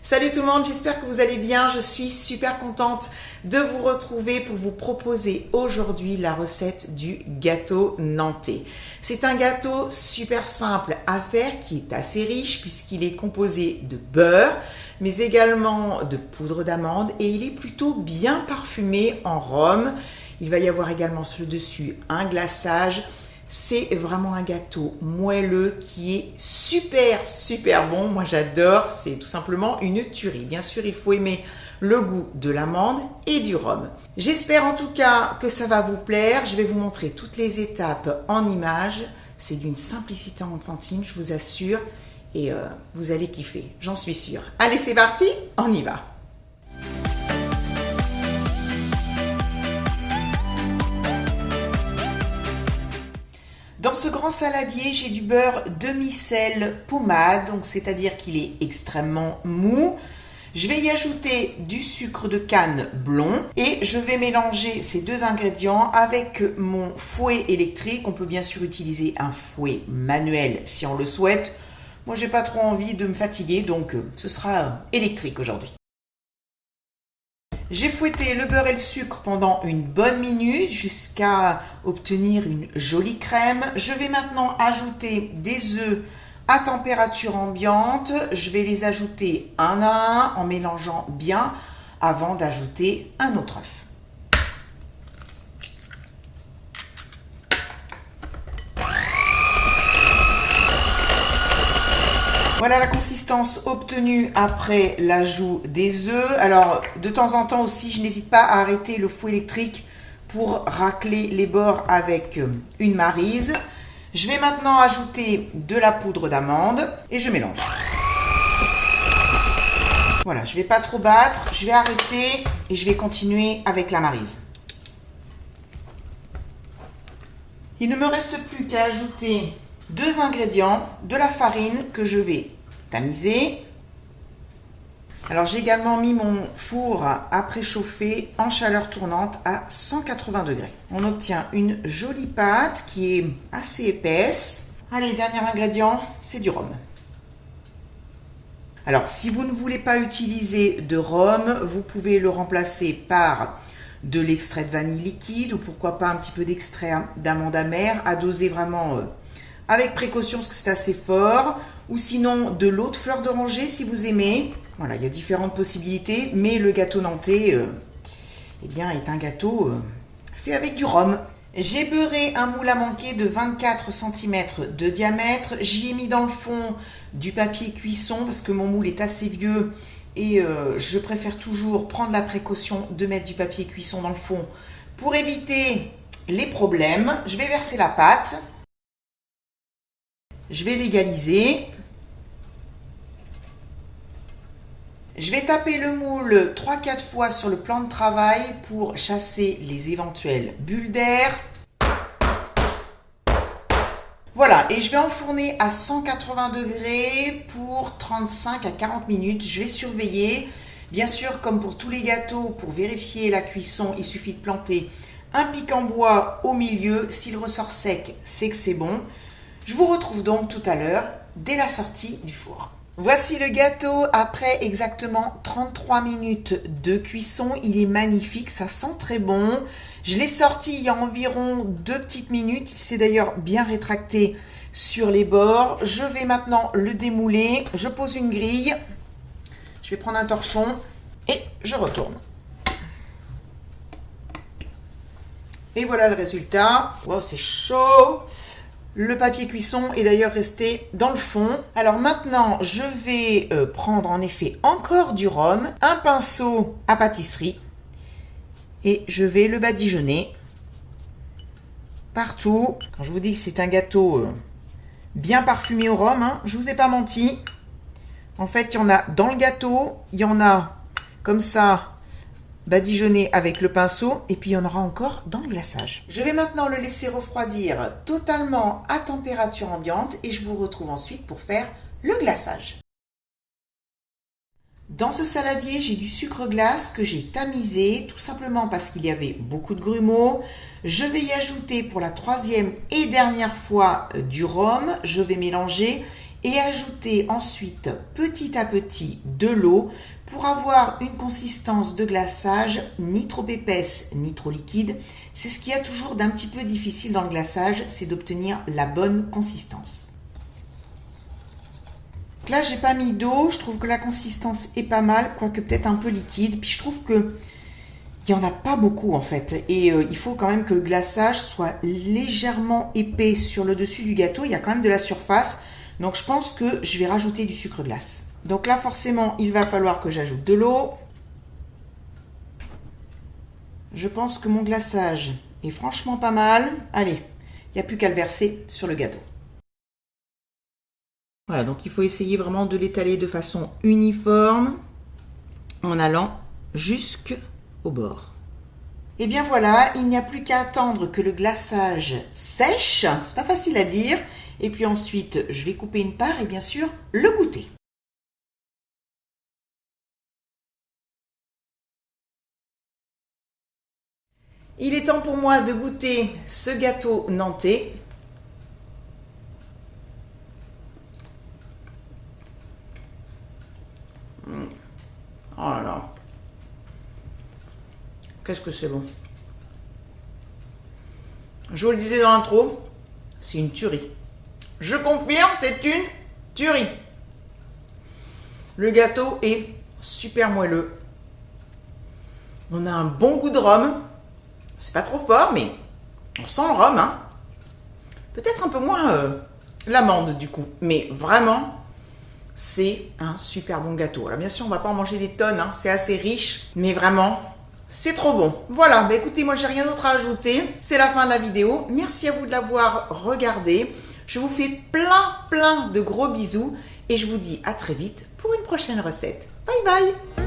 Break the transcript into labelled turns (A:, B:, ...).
A: Salut tout le monde, j'espère que vous allez bien. Je suis super contente de vous retrouver pour vous proposer aujourd'hui la recette du gâteau nantais. C'est un gâteau super simple à faire qui est assez riche puisqu'il est composé de beurre mais également de poudre d'amande et il est plutôt bien parfumé en rhum. Il va y avoir également sur le dessus un glaçage. C'est vraiment un gâteau moelleux qui est super bon. Moi j'adore, c'est tout simplement une tuerie. Bien sûr, il faut aimer le goût de l'amande et du rhum. J'espère en tout cas que ça va vous plaire. Je vais vous montrer toutes les étapes en images. C'est d'une simplicité enfantine, je vous assure. Et vous allez kiffer, j'en suis sûre. Allez, c'est parti, on y va. Dans ce grand saladier, j'ai du beurre demi-sel pommade, donc c'est-à-dire qu'il est extrêmement mou. Je vais y ajouter du sucre de canne blond et je vais mélanger ces deux ingrédients avec mon fouet électrique. On peut bien sûr utiliser un fouet manuel si on le souhaite. Moi, j'ai pas trop envie de me fatiguer, donc ce sera électrique aujourd'hui. J'ai fouetté le beurre et le sucre pendant une bonne minute jusqu'à obtenir une jolie crème. Je vais maintenant ajouter des œufs à température ambiante. Je vais les ajouter un à un en mélangeant bien avant d'ajouter un autre œuf. Voilà la consistance obtenue après l'ajout des œufs. Alors, de temps en temps aussi, je n'hésite pas à arrêter le fouet électrique pour racler les bords avec une maryse. Je vais maintenant ajouter de la poudre d'amande et je mélange. Voilà, je ne vais pas trop battre, je vais arrêter et je vais continuer avec la maryse. Il ne me reste plus qu'à ajouter deux ingrédients, de la farine que je vais tamiser. Alors j'ai également mis mon four à préchauffer en chaleur tournante à 180 degrés. On obtient une jolie pâte qui est assez épaisse. Allez, dernier ingrédient, c'est du rhum. Alors si vous ne voulez pas utiliser de rhum, vous pouvez le remplacer par de l'extrait de vanille liquide ou pourquoi pas un petit peu d'extrait d'amande amère à doser vraiment avec précaution parce que c'est assez fort, ou sinon de l'eau de fleur d'oranger si vous aimez. Voilà, il y a différentes possibilités, mais le gâteau nantais eh bien, est un gâteau fait avec du rhum. J'ai beurré un moule à manquer de 24 cm de diamètre. J'y ai mis dans le fond du papier cuisson parce que mon moule est assez vieux et je préfère toujours prendre la précaution de mettre du papier cuisson dans le fond pour éviter les problèmes. Je vais verser la pâte. Je vais l'égaliser. Je vais taper le moule 3-4 fois sur le plan de travail pour chasser les éventuelles bulles d'air. Voilà, et je vais enfourner à 180 degrés pour 35 à 40 minutes. Je vais surveiller. Bien sûr, comme pour tous les gâteaux, pour vérifier la cuisson, il suffit de planter un pic en bois au milieu. S'il ressort sec, c'est que c'est bon. Je vous retrouve donc tout à l'heure, dès la sortie du four. Voici le gâteau après exactement 33 minutes de cuisson. Il est magnifique, ça sent très bon. Je l'ai sorti il y a environ 2 petites minutes. Il s'est d'ailleurs bien rétracté sur les bords. Je vais maintenant le démouler. Je pose une grille. Je vais prendre un torchon et je retourne. Et voilà le résultat. Wow, c'est chaud! Le papier cuisson est d'ailleurs resté dans le fond. Alors maintenant, je vais prendre en effet encore du rhum, un pinceau à pâtisserie et je vais le badigeonner partout. Quand je vous dis que c'est un gâteau bien parfumé au rhum, hein, je ne vous ai pas menti. En fait, il y en a dans le gâteau, il y en a comme ça badigeonné avec le pinceau et puis il y en aura encore dans le glaçage. Je vais maintenant le laisser refroidir totalement à température ambiante et je vous retrouve ensuite pour faire le glaçage. Dans ce saladier, j'ai du sucre glace que j'ai tamisé tout simplement parce qu'il y avait beaucoup de grumeaux. Je vais y ajouter pour la troisième et dernière fois du rhum. Je vais mélanger et ajouter ensuite petit à petit de l'eau pour avoir une consistance de glaçage ni trop épaisse ni trop liquide. C'est ce qu'il y a toujours d'un petit peu difficile dans le glaçage, c'est d'obtenir la bonne consistance. Là, j'ai pas mis d'eau, je trouve que la consistance est pas mal, quoique peut-être un peu liquide. Puis je trouve que il n'y en a pas beaucoup en fait. Et il faut quand même que le glaçage soit légèrement épais sur le dessus du gâteau. Il y a quand même de la surface. Donc je pense que je vais rajouter du sucre glace. Donc là, forcément, il va falloir que j'ajoute de l'eau. Je pense que mon glaçage est franchement pas mal. Allez, il n'y a plus qu'à le verser sur le gâteau. Voilà, donc il faut essayer vraiment de l'étaler de façon uniforme en allant jusqu'au bord. Et bien voilà, il n'y a plus qu'à attendre que le glaçage sèche. C'est pas facile à dire. Et puis ensuite, je vais couper une part et bien sûr, le goûter. Il est temps pour moi de goûter ce gâteau nantais. Oh là là. Qu'est-ce que c'est bon. Je vous le disais dans l'intro, c'est une tuerie. Je confirme, c'est une tuerie. Le gâteau est super moelleux. On a un bon goût de rhum. C'est pas trop fort, mais on sent le rhum. Hein. Peut-être un peu moins l'amande du coup. Mais vraiment, c'est un super bon gâteau. Alors bien sûr, on va pas en manger des tonnes. Hein. C'est assez riche. Mais vraiment, c'est trop bon. Voilà, bah écoutez, moi j'ai rien d'autre à ajouter. C'est la fin de la vidéo. Merci à vous de l'avoir regardé. Je vous fais plein de gros bisous. Et je vous dis à très vite pour une prochaine recette. Bye bye!